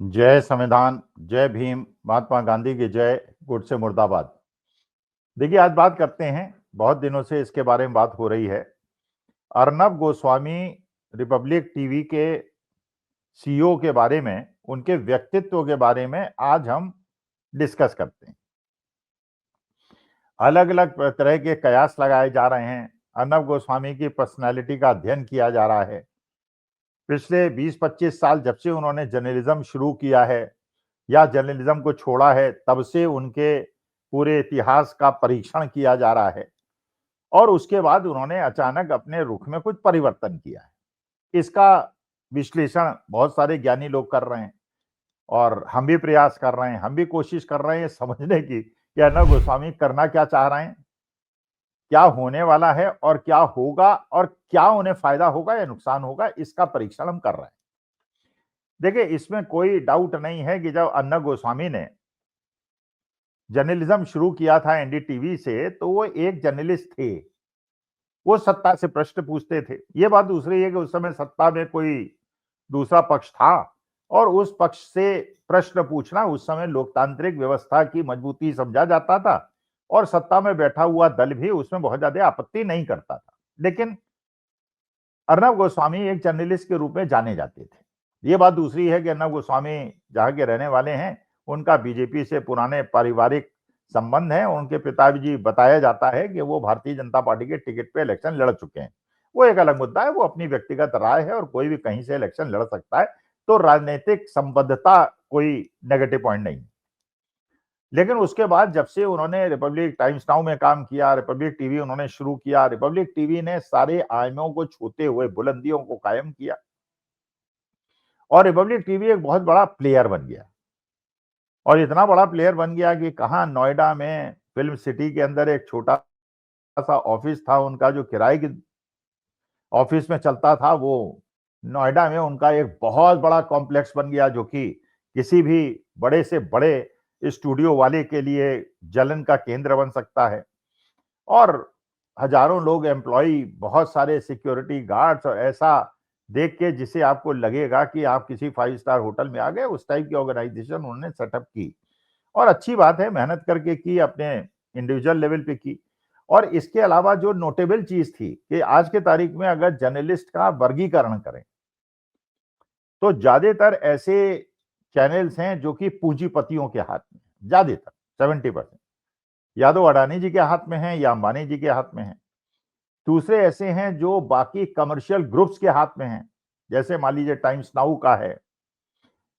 जय संविधान, जय भीम, महात्मा गांधी की जय, गुट से मुर्दाबाद। देखिए, आज बात करते हैं, बहुत दिनों से इसके बारे में बात हो रही है। अर्नब गोस्वामी रिपब्लिक टीवी के सीईओ के बारे में, उनके व्यक्तित्व के बारे में आज हम डिस्कस करते हैं। अलग-अलग तरह के कयास लगाए जा रहे हैं। अर्नब गोस्वामी की पर्सनैलिटी का अध्ययन किया जा रहा है। पिछले 20-25 साल जब से उन्होंने जर्नलिज्म शुरू किया है या जर्नलिज्म को छोड़ा है, तब से उनके पूरे इतिहास का परीक्षण किया जा रहा है और उसके बाद उन्होंने अचानक अपने रुख में कुछ परिवर्तन किया है। इसका विश्लेषण बहुत सारे ज्ञानी लोग कर रहे हैं और हम भी प्रयास कर रहे हैं, हम भी कोशिश कर रहे हैं समझने की कि अर्नब गोस्वामी करना क्या चाह रहे हैं, क्या होने वाला है और क्या होगा और क्या उन्हें फायदा होगा या नुकसान होगा, इसका परीक्षण हम कर रहे हैं। देखिए, इसमें कोई डाउट नहीं है कि जब अर्नब गोस्वामी ने जर्नलिज्म शुरू किया था एनडीटीवी से, तो वो एक जर्नलिस्ट थे। वो सत्ता से प्रश्न पूछते थे। ये बात दूसरी है कि उस समय सत्ता में कोई दूसरा पक्ष था और उस पक्ष से प्रश्न पूछना उस समय लोकतांत्रिक व्यवस्था की मजबूती समझा जाता था और सत्ता में बैठा हुआ दल भी उसमें बहुत ज्यादा आपत्ति नहीं करता था। लेकिन अर्नब गोस्वामी एक जर्नलिस्ट के रूप में जाने जाते थे। ये बात दूसरी है कि अर्नब गोस्वामी जहाँ के रहने वाले हैं, उनका बीजेपी से पुराने पारिवारिक संबंध है। उनके पिताजी, बताया जाता है कि वो भारतीय जनता पार्टी के टिकट पे इलेक्शन लड़ चुके हैं। वो एक अलग मुद्दा है, वो अपनी व्यक्तिगत राय है और कोई भी कहीं से इलेक्शन लड़ सकता है, तो राजनीतिक संबद्धता कोई नेगेटिव पॉइंट नहीं। लेकिन उसके बाद जब से उन्होंने रिपब्लिक टाइम्स नाउ में काम किया, रिपब्लिक टीवी उन्होंने शुरू किया, रिपब्लिक टीवी ने सारे आयामों को छूते हुए बुलंदियों को कायम किया और रिपब्लिक टीवी एक बहुत बड़ा प्लेयर बन गया और इतना बड़ा प्लेयर बन गया कि कहाँ नोएडा में फिल्म सिटी के अंदर एक छोटा सा ऑफिस था उनका, जो किराए की ऑफिस में चलता था, वो नोएडा में उनका एक बहुत बड़ा कॉम्प्लेक्स बन गया, जो कि किसी भी बड़े से बड़े स्टूडियो वाले के लिए जलन का केंद्र बन सकता है और हजारों लोग एम्प्लॉई, बहुत सारे सिक्योरिटी गार्ड्स और ऐसा देख के जिसे आपको लगेगा कि आप किसी 5 स्टार होटल में आ गए, उस टाइप की ऑर्गेनाइजेशन उन्होंने सेटअप की और अच्छी बात है, मेहनत करके की, अपने इंडिविजुअल लेवल पे की। और इसके अलावा जो नोटेबल चीज थी कि आज के तारीख में अगर जर्नलिस्ट का वर्गीकरण करें, तो ज्यादातर ऐसे चैनल्स हैं जो कि पूंजीपतियों के हाथ में, ज्यादातर 70% या तो अडानी जी के हाथ में है या अंबानी जी के हाथ में है। दूसरे ऐसे हैं जो बाकी कमर्शियल ग्रुप्स के हाथ में हैं, जैसे मान लीजिए टाइम्स नाउ का है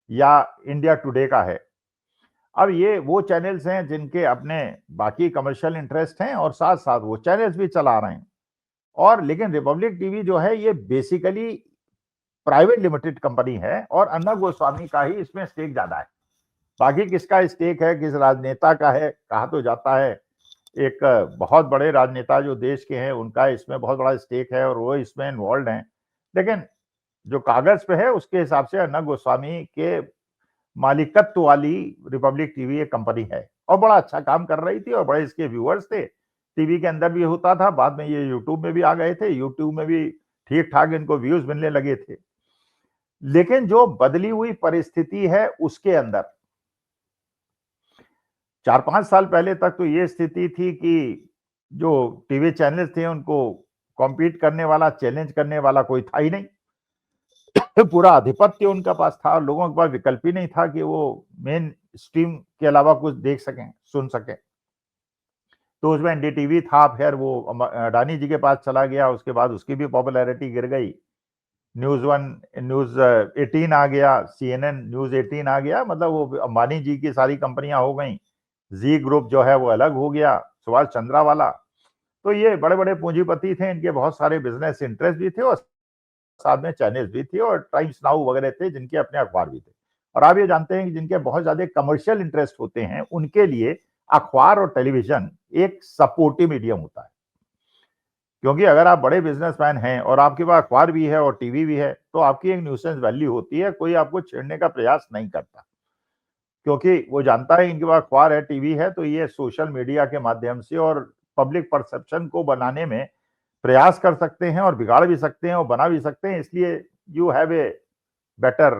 या इंडिया टुडे का है। अब ये वो चैनल्स हैं जिनके अपने बाकी कमर्शियल इंटरेस्ट हैं और साथ साथ वो चैनल्स भी चला रहे हैं। और लेकिन रिपब्लिक टीवी जो है, ये बेसिकली प्राइवेट लिमिटेड कंपनी है और अर्नब गोस्वामी का ही इसमें स्टेक ज्यादा है। बाकी किसका स्टेक है, किस राजनेता का है, कहा तो जाता है एक बहुत बड़े राजनेता जो देश के हैं, उनका इसमें बहुत बड़ा स्टेक है और वो इसमें इन्वॉल्व हैं। लेकिन जो कागज पे है उसके हिसाब से अर्नब गोस्वामी के मालिकत्व वाली रिपब्लिक टीवी एक कंपनी है और बड़ा अच्छा काम कर रही थी और बड़े इसके व्यूअर्स थे। टीवी के अंदर भी होता था, बाद में ये यूट्यूब में भी आ गए थे, यूट्यूब में भी ठीक ठाक इनको व्यूज मिलने लगे थे। लेकिन जो बदली हुई परिस्थिति है उसके अंदर 4-5 साल पहले तक तो ये स्थिति थी कि जो टीवी चैनल्स थे उनको कॉम्पीट करने वाला, चैलेंज करने वाला कोई था ही नहीं। पूरा आधिपत्य उनका पास था और लोगों के पास विकल्प ही नहीं था कि वो मेन स्ट्रीम के अलावा कुछ देख सकें, सुन सकें। तो उसमें एनडीटीवी था, फिर वो अडानी जी के पास चला गया, उसके बाद उसकी भी पॉपुलैरिटी गिर गई। न्यूज वन, न्यूज 18 आ गया, सीएनएन न्यूज 18 आ गया, मतलब वो अंबानी जी की सारी कंपनियां हो गई। जी ग्रुप जो है वो अलग हो गया, सुभाष चंद्रा वाला। तो ये बड़े बड़े पूंजीपति थे, इनके बहुत सारे बिजनेस इंटरेस्ट भी थे और साथ में चैनल्स भी थे और टाइम्स नाउ वगैरह थे जिनके अपने अखबार भी थे। और आप ये जानते हैं कि जिनके बहुत ज्यादा कमर्शियल इंटरेस्ट होते हैं, उनके लिए अखबार और टेलीविजन एक सपोर्टिव मीडियम होता है। क्योंकि अगर आप बड़े बिजनेसमैन हैं और आपके पास अखबार भी है और टीवी भी है, तो आपकी एक न्यूसेंस वैल्यू होती है, कोई आपको छेड़ने का प्रयास नहीं करता, क्योंकि वो जानता है इनके पास अखबार है, टीवी है, तो ये सोशल मीडिया के माध्यम से और पब्लिक परसेप्शन को बनाने में प्रयास कर सकते हैं और बिगाड़ भी सकते हैं और बना भी सकते हैं। इसलिए you have a better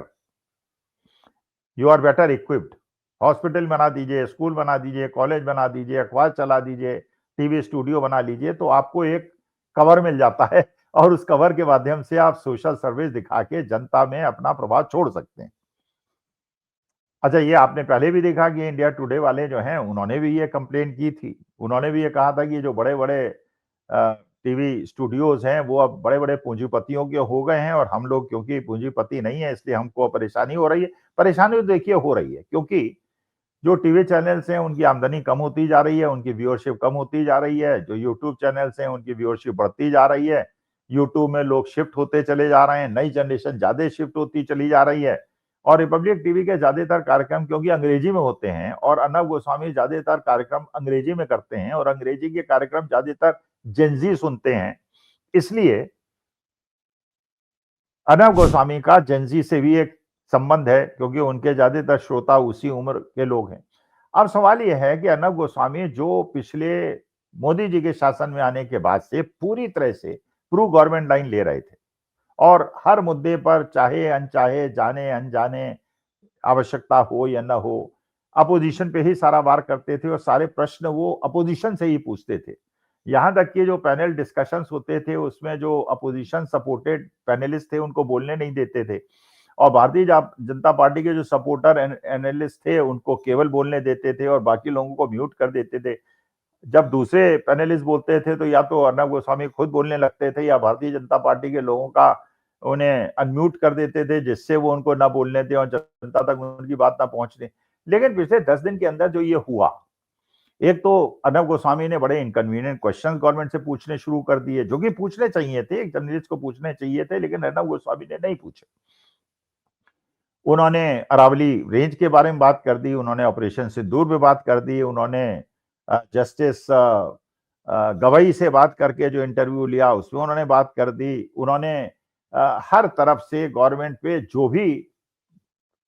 you are better equipped. Hospital बना दीजिए, स्कूल बना दीजिए, कॉलेज बना दीजिए, अखबार चला दीजिए, टीवी स्टूडियो बना लीजिए, तो आपको एक कवर मिल जाता है और उस कवर के माध्यम से आप सोशल सर्विस दिखा के जनता में अपना प्रभाव छोड़ सकते हैं। अच्छा, ये आपने पहले भी देखा कि इंडिया टुडे वाले जो हैं, उन्होंने भी ये कंप्लेन की थी। उन्होंने भी ये कहा था कि जो बड़े-बड़े टीवी स्टूडियोज़ हैं, वो अब बड़े-बड़े पूँजीपतियों के हो गए हैं और हम लोग क्योंकि पूँजीपति नहीं है, इसलिए हमको परेशानी हो रही है। परेशानी तो देखिए हो रही है, क्योंकि जो टीवी चैनल्स हैं, उनकी आमदनी कम होती जा रही है, उनकी व्यूअरशिप कम होती जा रही है। जो यूट्यूब चैनल्स हैं, उनकी व्यूअरशिप बढ़ती जा रही है। यूट्यूब में लोग शिफ्ट होते चले जा रहे हैं, नई जनरेशन ज़्यादा शिफ्ट होती चली जा रही है। और रिपब्लिक टीवी के ज़्यादातर कार्यक्रम क्योंकि अंग्रेजी में होते हैं और अर्नब गोस्वामी ज़्यादातर कार्यक्रम अंग्रेजी में करते हैं और अंग्रेजी के कार्यक्रम ज़्यादातर जेन ज़ी सुनते हैं। इसलिए अर्नब गोस्वामी का जेन ज़ी से भी एक संबंध है, क्योंकि उनके ज़्यादातर श्रोता उसी उम्र के लोग हैं। अब सवाल ये है कि अर्नब गोस्वामी जो पिछले मोदी जी के शासन में आने के बाद से पूरी तरह से प्रो गवर्नमेंट लाइन ले रहे थे और हर मुद्दे पर चाहे अनचाहे, जाने-अनजाने, आवश्यकता हो या ना हो, अपोज़िशन पे ही सारा वार करते थे और सारे प्रश्न वो अपोज़िशन से ही पूछते थे। यहाँ तक कि जो पैनल डिस्कशंस होते थे, उसमें जो अपोज़िशन सपोर्टेड पैनलिस्ट थे, उनको बोलने नहीं देते थे और भारतीय जनता पार्टी के जो सपोर्टर एनालिस्ट थे, उनको केवल बोलने देते थे और बाकी लोगों को म्यूट कर देते थे। जब दूसरे पैनलिस्ट बोलते थे, तो या तो अर्नब गोस्वामी खुद बोलने लगते थे या भारतीय जनता पार्टी के लोगों का उन्हें अनम्यूट कर देते थे, जिससे वो उनको ना बोलने दें और जनता तक उनकी बात ना पहुँचने। लेकिन पिछले 10 दिन के अंदर जो ये हुआ, एक तो अर्नब गोस्वामी ने बड़े इनकन्वीनिएंट क्वेश्चंस गवर्नमेंट से पूछने शुरू कर दिए, जो कि पूछने चाहिए थे, एक जर्नलिस्ट को पूछने चाहिए थे, लेकिन अर्नब गोस्वामी ने नहीं पूछे। उन्होंने अरावली रेंज के बारे में बात कर दी, उन्होंने ऑपरेशन सिंदूर पे बात कर दी, उन्होंने जस्टिस गवई से बात करके जो इंटरव्यू लिया उसमें उन्होंने बात कर दी। उन्होंने हर तरफ से गवर्नमेंट पे जो भी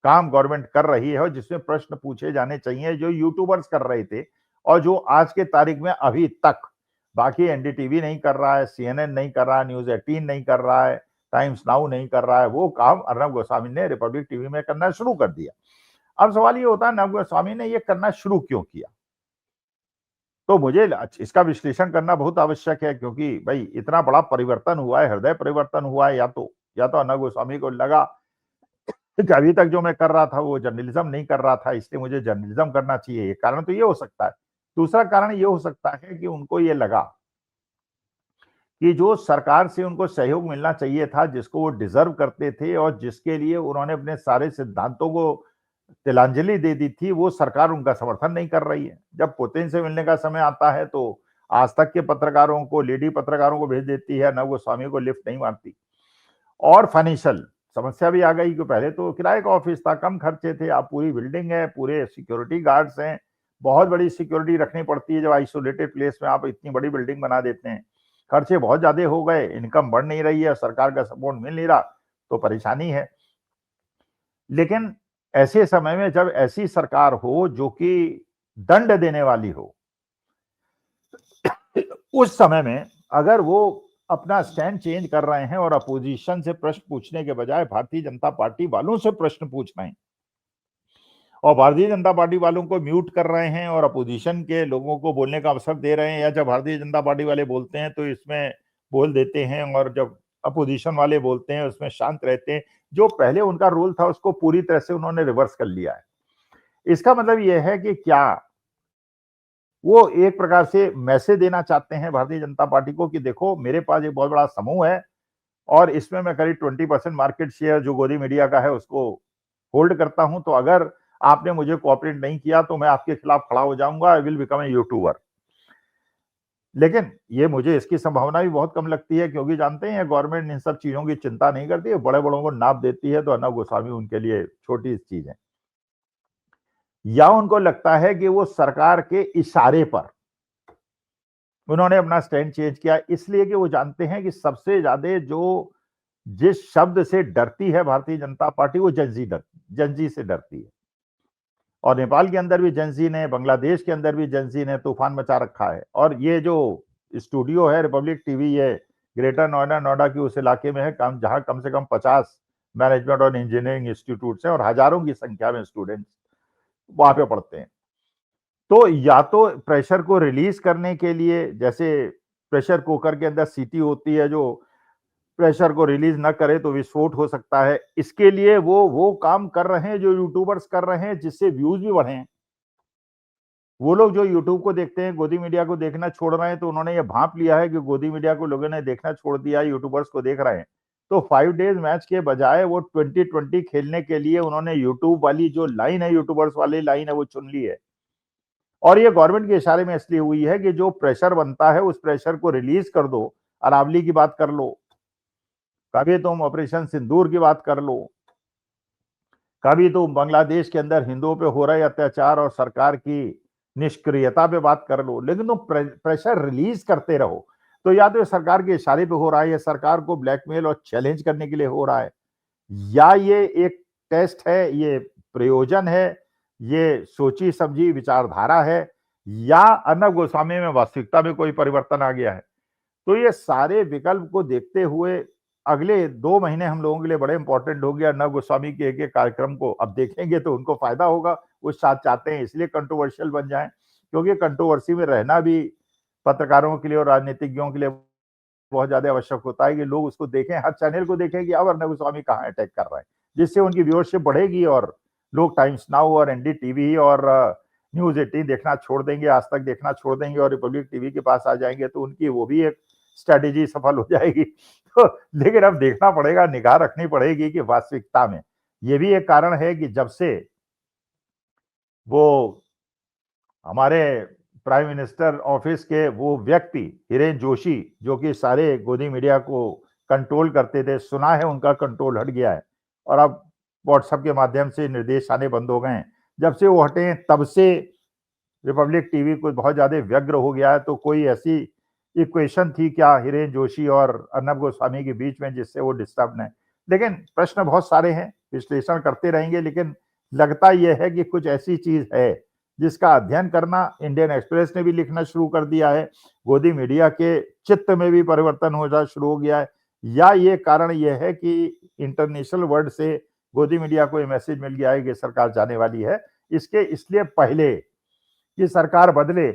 काम गवर्नमेंट कर रही है और जिसमें प्रश्न पूछे जाने चाहिए, जो यूट्यूबर्स कर रहे थे और जो आज के तारीख में अभी तक बाकी एनडीटीवी नहीं कर रहा है, सीएनएन नहीं कर रहा है, न्यूज़ 18 नहीं कर रहा है, टाइम्स नाउ नहीं कर रहा है, वो काम अर्नब गोस्वामी ने रिपब्लिक टीवी में करना शुरू कर दिया। अब सवाल ये होता है अर्नब गोस्वामी ने ये करना शुरू क्यों किया? तो मुझे इसका विश्लेषण करना बहुत आवश्यक है, क्योंकि भाई इतना बड़ा परिवर्तन हुआ है, हृदय परिवर्तन हुआ है, या तो अर्नब गोस्वामी को लगा कि अभी तक जो मैं कर रहा था वो जर्नलिज्म नहीं कर रहा था, इसलिए मुझे जर्नलिज्म करना चाहिए। एक कारण तो ये हो सकता है। दूसरा कारण ये हो सकता है कि उनको ये लगा कि जो सरकार से उनको सहयोग मिलना चाहिए था, जिसको वो डिज़र्व करते थे और जिसके लिए उन्होंने अपने सारे सिद्धांतों को तिलांजलि दे दी थी, वो सरकार उनका समर्थन नहीं कर रही है। जब पुतिन से मिलने का समय आता है, तो आज तक के पत्रकारों को, लेडी पत्रकारों को भेज देती है, अर्नब गोस्वामी को लिफ्ट नहीं मारती। और फाइनेंशियल समस्या भी आ गई कि पहले तो किराए का ऑफिस था, कम खर्चे थे, अब पूरी बिल्डिंग है, पूरे सिक्योरिटी गार्ड्स हैं, बहुत बड़ी सिक्योरिटी रखनी पड़ती है जब आइसोलेटेड प्लेस में आप इतनी बड़ी बिल्डिंग बना देते हैं। खर्चे बहुत ज़्यादा हो गए, इनकम बढ़ नहीं रही है, सरकार का सपोर्ट मिल नहीं रहा, तो परेशानी है। लेकिन ऐसे समय में जब ऐसी सरकार हो जो कि दंड देने वाली हो, उस समय में अगर वो अपना स्टैंड चेंज कर रहे हैं और अपोजिशन से प्रश्न पूछने के बजाय भारतीय जनता पार्टी वालों से प्रश्न पूछ रहे हैं और भारतीय जनता पार्टी वालों को म्यूट कर रहे हैं और अपोजिशन के लोगों को बोलने का अवसर दे रहे हैं, या जब भारतीय जनता पार्टी वाले बोलते हैं तो इसमें बोल देते हैं और जब अपोजिशन वाले बोलते हैं उसमें शांत रहते हैं, जो पहले उनका रोल था उसको पूरी तरह से उन्होंने रिवर्स कर लिया है। इसका मतलब यह है कि क्या वो एक प्रकार से मैसेज देना चाहते हैं भारतीय जनता पार्टी को कि देखो मेरे पास एक बहुत बड़ा समूह है और इसमें मैं करीब 20% मार्केट शेयर जो गोदी मीडिया का है उसको होल्ड करता हूं, तो अगर आपने मुझे कोऑपरेट नहीं किया तो मैं आपके खिलाफ खड़ा हो जाऊंगा, I will become a YouTuber. लेकिन ये मुझे इसकी संभावना भी बहुत कम लगती है, क्योंकि जानते हैं गवर्नमेंट इन सब चीजों की चिंता नहीं करती है, बड़े बड़ों को नाप देती है, तो अर्नब गोस्वामी उनके लिए छोटी चीज है। या उनको लगता है कि वो सरकार के इशारे पर उन्होंने अपना स्टैंड चेंज किया, इसलिए कि वो जानते हैं कि सबसे ज्यादा जो जिस शब्द से डरती है भारतीय जनता पार्टी वो जेन-ज़ी से डरती है। और नेपाल के अंदर भी जेन-ज़ी ने, बांग्लादेश के अंदर भी जेन-ज़ी ने तूफान मचा रखा है। और ये जो स्टूडियो है रिपब्लिक टीवी, ये ग्रेटर नोएडा की उस इलाके में है, जहां कम से कम 50 मैनेजमेंट और इंजीनियरिंग इंस्टीट्यूट हैं और हजारों की संख्या में स्टूडेंट्स वहां पे पढ़ते हैं। तो या तो प्रेशर को रिलीज करने के लिए, जैसे प्रेशर कुकर के अंदर सीटी होती है जो प्रेशर को रिलीज ना करे तो विस्फोट हो सकता है, इसके लिए वो काम कर रहे हैं जो यूट्यूबर्स कर रहे हैं, जिससे व्यूज भी बढ़े हैं। वो लोग जो यूट्यूब को देखते हैं, गोदी मीडिया को देखना छोड़ रहे हैं, तो उन्होंने ये भांप लिया है कि गोदी मीडिया को लोगों ने देखना छोड़ दिया, यूट्यूबर्स को देख रहे हैं। तो 5 डेज मैच के बजाय वो 2020 खेलने के लिए उन्होंने यूट्यूब वाली जो लाइन है, यूट्यूबर्स वाली लाइन है, वो चुन ली है। और ये गवर्नमेंट के इशारे में इसलिए हुई है कि जो प्रेशर बनता है उस प्रेशर को रिलीज कर दो। अरावली की बात कर लो, कभी तुम ऑपरेशन सिंदूर की बात कर लो, कभी तुम बांग्लादेश के अंदर हिंदुओं पे हो रहे अत्याचार और सरकार की निष्क्रियता पे बात कर लो, लेकिन तुम प्रेशर रिलीज करते रहो। तो या तो सरकार के इशारे पे हो रहा है, या सरकार को ब्लैकमेल और चैलेंज करने के लिए हो रहा है, या ये एक टेस्ट है, ये प्रयोजन है, ये सोची समझी विचारधारा है, या अर्नब गोस्वामी में वास्तविकता में कोई परिवर्तन आ गया है। तो ये सारे विकल्प को देखते हुए अगले 2 महीने हम लोगों के लिए बड़े इंपॉर्टेंट हो गया। अर्नब गोस्वामी के एक-एक कार्यक्रम को अब देखेंगे तो उनको फायदा होगा। वो शायद चाहते हैं इसलिए कंट्रोवर्शियल बन जाएँ, क्योंकि कंट्रोवर्सी में रहना भी पत्रकारों के लिए और राजनीतिज्ञों के लिए बहुत ज़्यादा आवश्यक होता है कि लोग उसको देखें, हर चैनल को देखें कि अब अर्नब गोस्वामी कहाँ अटैक कर रहे हैं, जिससे उनकी व्यूअरशिप बढ़ेगी और लोग टाइम्स नाउ और एनडीटीवी और न्यूज़ 18 देखना छोड़ देंगे, आज तक देखना छोड़ देंगे और रिपब्लिक टीवी के पास आ जाएंगे, तो उनकी वो भी एक स्ट्रैटेजी सफल हो जाएगी। तो लेकिन अब देखना पड़ेगा, निगाह रखनी पड़ेगी कि वास्तविकता में ये भी एक कारण है कि जब से वो हमारे प्राइम मिनिस्टर ऑफिस के वो व्यक्ति हिरेन जोशी, जो कि सारे गोदी मीडिया को कंट्रोल करते थे, सुना है उनका कंट्रोल हट गया है और अब व्हाट्सएप के माध्यम से निर्देश आने बंद हो गए हैं। जब से वो हटे हैं तब से रिपब्लिक टीवी को बहुत ज्यादा व्यग्र हो गया है। तो कोई ऐसी इक्वेशन थी क्या हिरेन जोशी और अर्नब गोस्वामी के बीच में जिससे वो डिस्टर्ब है? लेकिन प्रश्न बहुत सारे हैं, विश्लेषण करते रहेंगे, लेकिन लगता यह है कि कुछ ऐसी चीज है जिसका अध्ययन करना इंडियन एक्सप्रेस ने भी लिखना शुरू कर दिया है, गोदी मीडिया के चित्त में भी परिवर्तन हो जा शुरू हो गया है, या ये कारण यह है कि इंटरनेशनल वर्ल्ड से गोदी मीडिया को ये मैसेज मिल गया है कि सरकार जाने वाली है। इसके इसलिए पहले कि सरकार बदले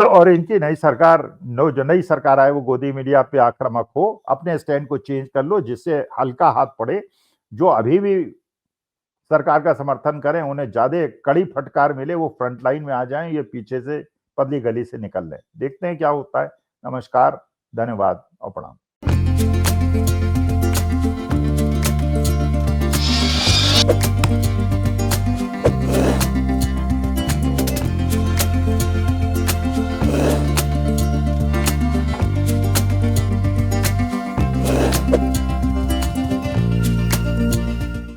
और इनकी नई सरकार, जो नई सरकार आए वो गोदी मीडिया पे आक्रामक हो, अपने स्टैंड को चेंज कर लो, जिससे हल्का हाथ पड़े। जो अभी भी सरकार का समर्थन करें उन्हें ज्यादा कड़ी फटकार मिले, वो फ्रंट लाइन में आ जाएं, ये पीछे से पतली गली से निकल लें। देखते हैं क्या होता है। नमस्कार, धन्यवाद और प्रणाम।